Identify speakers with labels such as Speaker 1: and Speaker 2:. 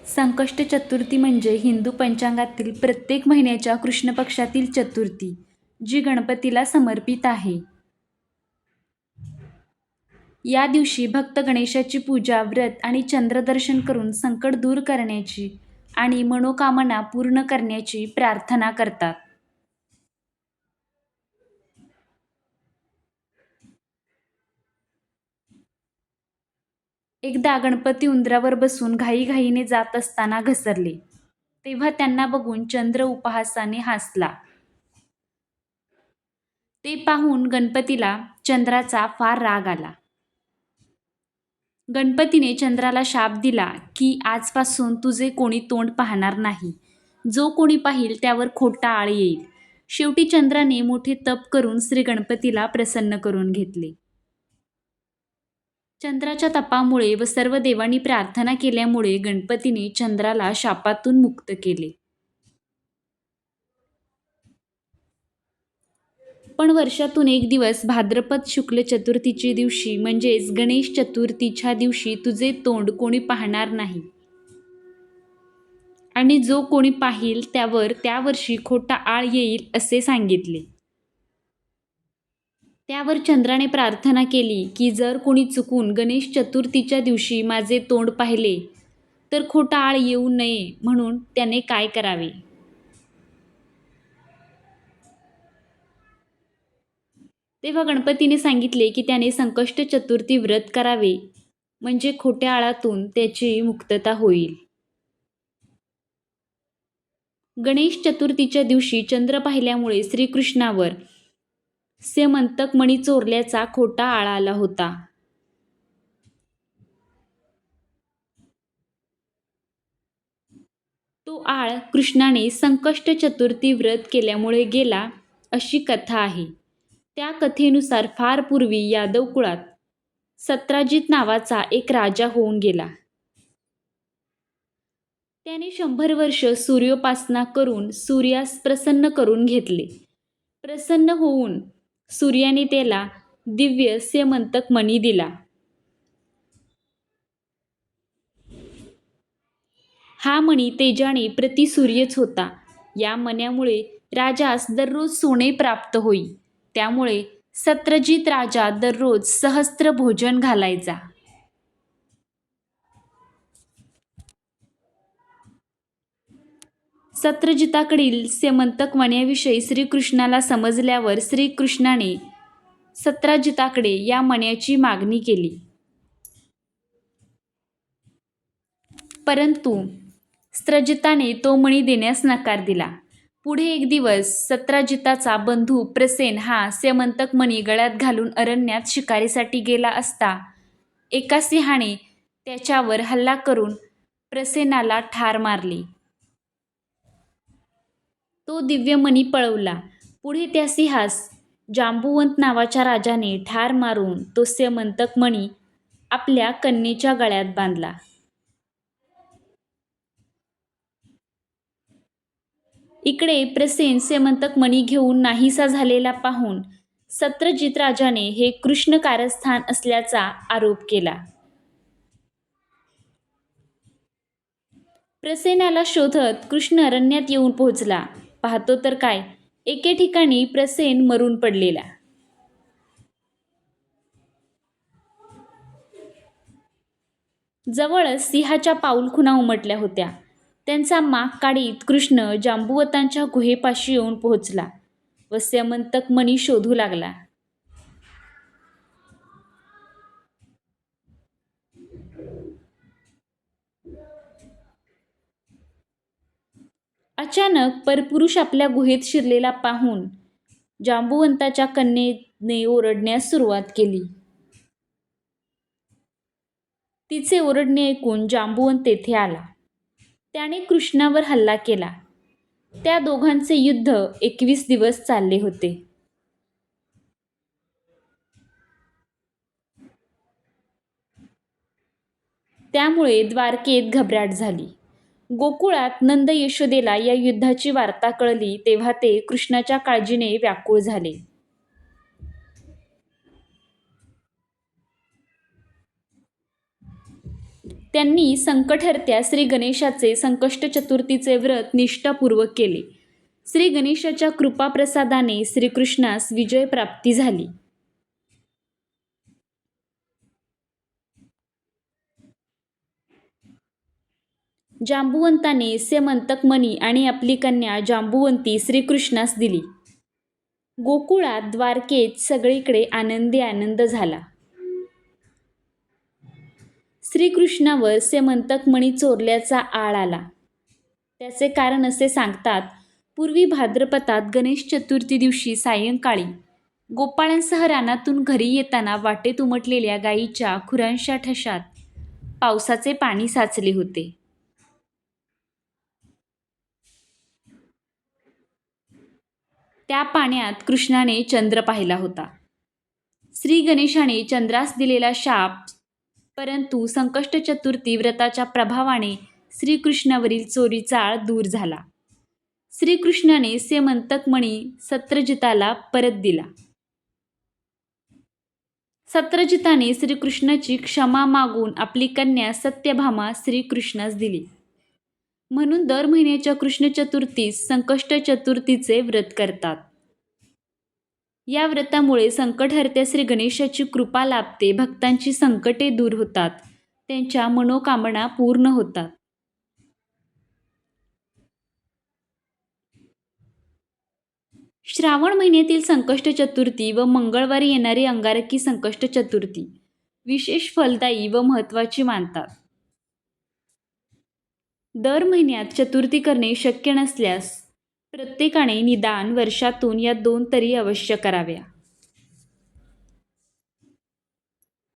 Speaker 1: संकष्ट चतुर्थी म्हणजे हिंदू पंचांगातील प्रत्येक महिन्याच्या कृष्ण पक्षातील चतुर्थी, जी गणपतीला समर्पित आहे. या दिवशी भक्त गणेशाची पूजा, व्रत आणि चंद्रदर्शन करून संकट दूर करण्याची आणि मनोकामना पूर्ण करण्याची प्रार्थना करतात. एकदा गणपती उंदरावर बसून घाईघाईने जात असताना घसरले. तेव्हा त्यांना बघून चंद्र उपहासाने हसला. ते पाहून गणपतीला चंद्राचा फार राग आला. गणपतीने चंद्राला शाप दिला की आजपासून तुझे कोणी तोंड पाहणार नाही. जो कोणी पाहील त्यावर खोटा आळ येईल. शेवटी चंद्राने मोठे तप करून श्री गणपतीला प्रसन्न करून घेतले. चंद्राच्या तपामुळे व सर्व देवांनी प्रार्थना केल्यामुळे गणपतीने चंद्राला शापातून मुक्त केले. पण वर्षातून एक दिवस भाद्रपद शुक्ल चतुर्थीच्या दिवशी म्हणजेच गणेश चतुर्थीच्या दिवशी तुझे तोंड कोणी पाहणार नाही आणि जो कोणी पाहील त्यावर त्या वर्षी खोटा आळ येईल असे सांगितले. त्यावर चंद्राने प्रार्थना केली की जर कोणी चुकून गणेश चतुर्थीच्या दिवशी माझे तोंड पाहिले तर खोटा आळ येऊ नये म्हणून त्याने काय करावे. तेव्हा गणपतीने सांगितले की त्याने संकष्ट चतुर्थी व्रत करावे, म्हणजे खोट्या आळातून त्याची मुक्तता होईल. गणेश चतुर्थीच्या दिवशी चंद्र पाहिल्यामुळे श्रीकृष्णावर स्यमंतक मणी चोरल्याचा खोटा आळ आला होता. तो आळ कृष्णाने संकष्ट चतुर्थी व्रत केल्यामुळे गेला, अशी कथा आहे. त्या कथेनुसार फार पूर्वी यादव कुळात सत्राजित नावाचा एक राजा होऊन गेला. त्याने 100 वर्ष सूर्योपासना करून सूर्यास प्रसन्न करून घेतले. प्रसन्न होऊन सूर्याने त्याला दिव्य स्यमंतक मणी दिला. हा मणी तेजाने प्रति सूर्यच होता. या मण्यामुळे राजास दररोज सोने प्राप्त होई. त्यामुळे सत्रजित राजा दररोज सहस्त्र भोजन घालायचा. सत्रजिताकडील स्यमंतक मण्याविषयी श्रीकृष्णाला समजल्यावर श्रीकृष्णाने सत्राजिताकडे या मण्याची मागणी केली. परंतु सत्रजिताने तो मणी देण्यास नकार दिला. पुढे एक दिवस सत्राजिताचा बंधू प्रसेन हा स्यमंतक मणी गळ्यात घालून अरण्यात शिकारीसाठी गेला असता एका सिंहाने त्याच्यावर हल्ला करून प्रसेनाला ठार मारले. तो दिव्य मणी पळवला. पुढे त्या सिंहास जांबुवंत नावाच्या राजाने ठार मारून तो स्यमंतक मणी आपल्या कन्येच्या गळ्यात बांधला. इकडे प्रसेन स्यमंतक मणी घेऊन नाहीसा झालेला पाहून सत्रजित राजाने हे कृष्ण कारस्थान असल्याचा आरोप केला. प्रसेनाला शोधत कृष्ण अरण्यात येऊन पोहोचला. पाहतो तर काय, एके ठिकाणी प्रसेन मरून पडलेला. जवळच सिंहाच्या पाऊलखुणा उमटल्या होत्या. त्यांचा माग काढीत कृष्ण जांबुवतांच्या गुहेपाशी येऊन पोहोचला व स्यमंतक मणी शोधू लागला. अचानक परपुरुष आपल्या गुहेत शिरलेला पाहून जांबुवंताच्या कन्येने ओरडण्यास सुरुवात केली. तिचे ओरडणे ऐकून जांबुवंत तेथे आला. त्याने कृष्णावर हल्ला केला. त्या दोघांचे युद्ध 21 दिवस चालले होते. त्यामुळे द्वारकेत घबराट झाली. गोकुळात नंद यशोदेला या युद्धाची वार्ता कळली तेव्हा ते कृष्णाच्या काळजीने व्याकुळ झाले. त्यांनी संकटहर्त्या श्री गणेशाचे संकष्ट चतुर्थीचे व्रत निष्ठापूर्वक केले. श्री गणेशाच्या कृपाप्रसादाने श्रीकृष्णास विजय प्राप्ती झाली. जांबुवंताने स्यमंतक मणी आणि आपली कन्या जांबुवंती श्रीकृष्णास दिली. गोकुळात, द्वारकेत सगळीकडे आनंदी आनंद झाला. श्रीकृष्णावर स्यमंतक मणी चोरल्याचा आळ आला. त्याचे कारण असे सांगतात. पूर्वी भाद्रपदात गणेश चतुर्थी दिवशी सायंकाळी गोपाळांसह रानातून घरी येताना वाटेत उमटलेल्या गायीच्या खुरांशा ठशात पावसाचे पाणी साचले होते. त्या पाण्यात कृष्णाने चंद्र पाहिला होता. श्री गणेशाने चंद्रास दिलेला शाप, परंतु संकष्ट चतुर्थी व्रताच्या प्रभावाने श्रीकृष्णावरील चोरीचा आळ दूर झाला. श्रीकृष्णाने स्यमंतक मणी सत्रजिताला परत दिला. सत्रजिताने श्रीकृष्णाची क्षमा मागून आपली कन्या सत्यभामा श्रीकृष्णास दिली. म्हणून दर महिन्याच्या कृष्ण चतुर्थीस संकष्ट चतुर्थीचे व्रत करतात. या व्रतामुळे संकटहर्त्या श्री गणेशाची कृपा लाभते, भक्तांची संकटे दूर होतात, त्यांच्या मनोकामना पूर्ण होतात. श्रावण महिन्यातील संकष्ट चतुर्थी व मंगळवारी येणारी अंगारकी संकष्ट चतुर्थी विशेष फलदायी व महत्त्वाची मानतात. दर महिन्यात चतुर्थी करणे शक्य नसल्यास प्रत्येकाने निदान वर्षातून या 2 तरी अवश्य कराव्या.